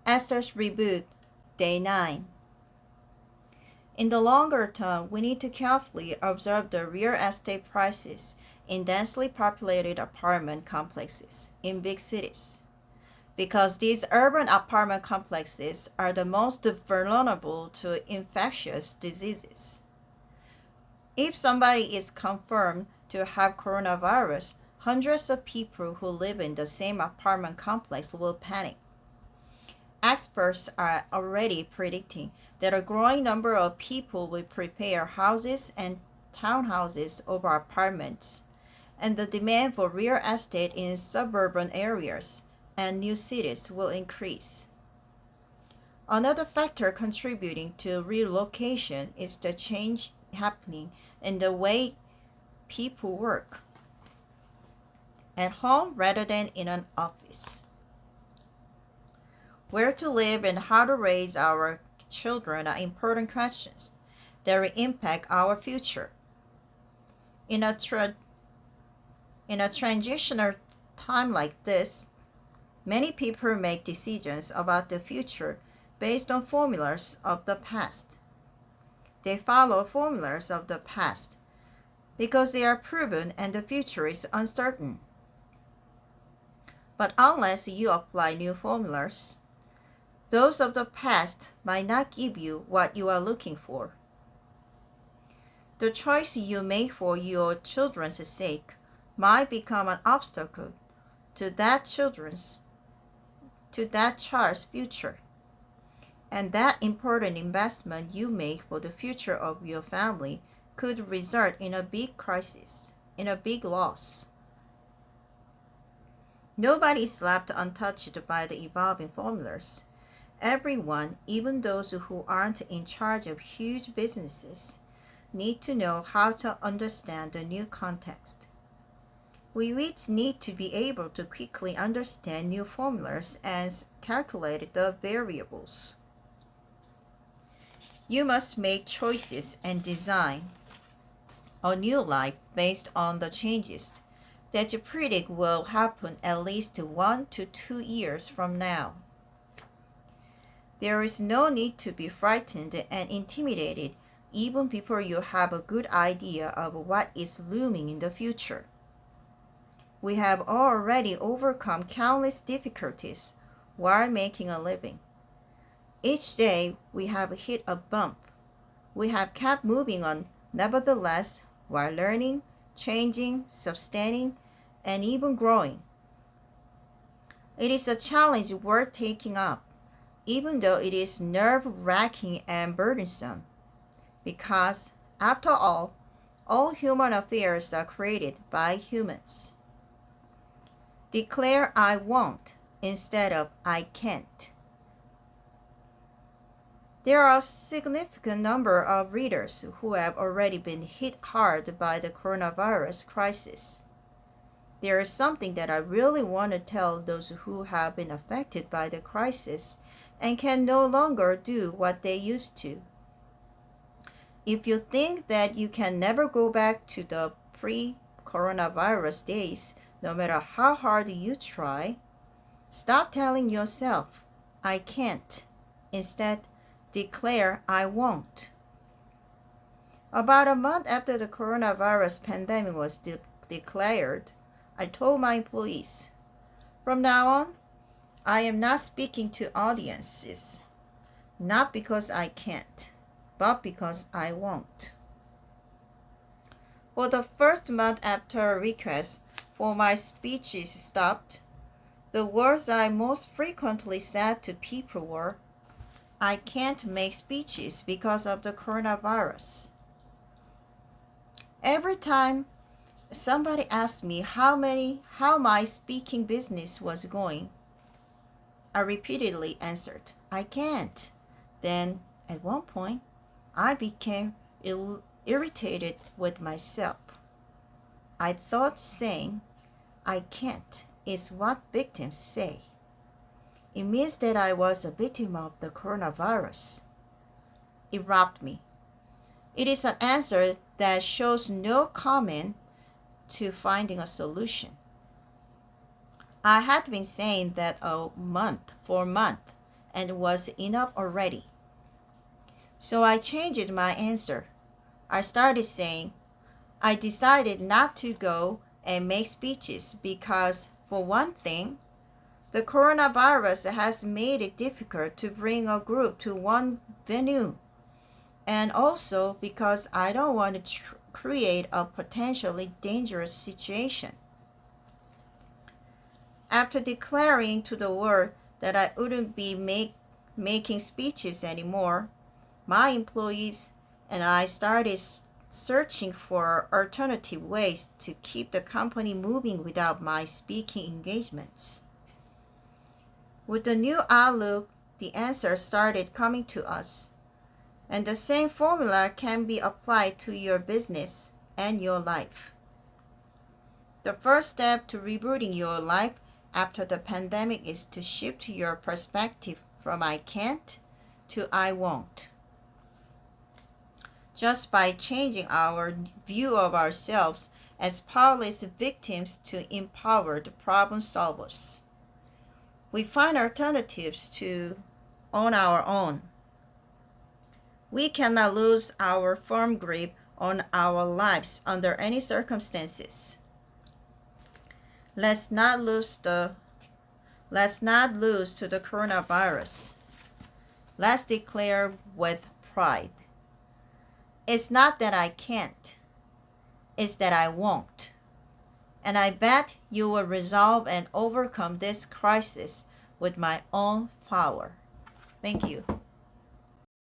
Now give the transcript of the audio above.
Esther's Reboot, Day 9. In the longer term, we need to carefully observe the real estate prices in densely populated apartment complexes in big cities, because these urban apartment complexes are the most vulnerable to infectious diseases. If somebody is confirmed to have coronavirus, hundreds of people who live in the same apartment complex will panic. Experts are already predicting that a growing number of people will prepare houses and townhouses over apartments, and the demand for real estate in suburban areas and new cities will increase. Another factor contributing to relocation is the change happening in the way people work at home rather than in an office. Where to live and how to raise our children are important questions that will impact our future. In a transitional time like this, many people make decisions about the future based on formulas of the past. They follow formulas of the past because they are proven and the future is uncertain. But unless you apply new formulas, those of the past might not give you what you are looking for. The choice you make for your children's sake might become an obstacle to that child's future. And that important investment you make for the future of your family could result in a big crisis, in a big loss. Nobody is left untouched by the evolving formulas. Everyone, even those who aren't in charge of huge businesses, need to know how to understand the new context. We each need to be able to quickly understand new formulas and calculate the variables. You must make choices and design a new life based on the changes that you predict will happen at least 1 to 2 years from now. There is no need to be frightened and intimidated even before you have a good idea of what is looming in the future. We have already overcome countless difficulties while making a living. Each day we have hit a bump. We have kept moving on, nevertheless, while learning, changing, sustaining, and even growing. It is a challenge worth taking up, even though it is nerve-wracking and burdensome, because, after all human affairs are created by humans. Declare I won't instead of I can't. There are a significant number of readers who have already been hit hard by the coronavirus crisis. There is something that I really want to tell those who have been affected by the crisis and can no longer do what they used to. If you think that you can never go back to the pre-coronavirus days, no matter how hard you try, stop telling yourself, I can't. Instead, declare I won't. About a month after the coronavirus pandemic was declared, I told my employees, from now on, I am not speaking to audiences, not because I can't, but because I won't. For the first month after a request for my speeches stopped, the words I most frequently said to people were, I can't make speeches because of the coronavirus. Every time somebody asked me how my speaking business was going, I repeatedly answered, I can't. Then, at one point, I became irritated with myself. I thought saying, I can't is what victims say. It means that I was a victim of the coronavirus. It robbed me. It is an answer that shows no comment to finding a solution. I had been saying that for a month, and was enough already. So I changed my answer. I started saying, I decided not to go and make speeches because, for one thing, the coronavirus has made it difficult to bring a group to one venue. And also because I don't want to create a potentially dangerous situation. After declaring to the world that I wouldn't be making speeches anymore, my employees and I started searching for alternative ways to keep the company moving without my speaking engagements. With the new outlook, the answers started coming to us, and the same formula can be applied to your business and your life. The first step to rebooting your life after the pandemic is to shift your perspective from I can't to I won't. Just by changing our view of ourselves as powerless victims to empowered problem solvers, we find alternatives to on our own. We cannot lose our firm grip on our lives under any circumstances. Let's not lose to the coronavirus. Let's declare with pride. It's not that I can't, it's that I won't. And I bet you will resolve and overcome this crisis with my own power. Thank you.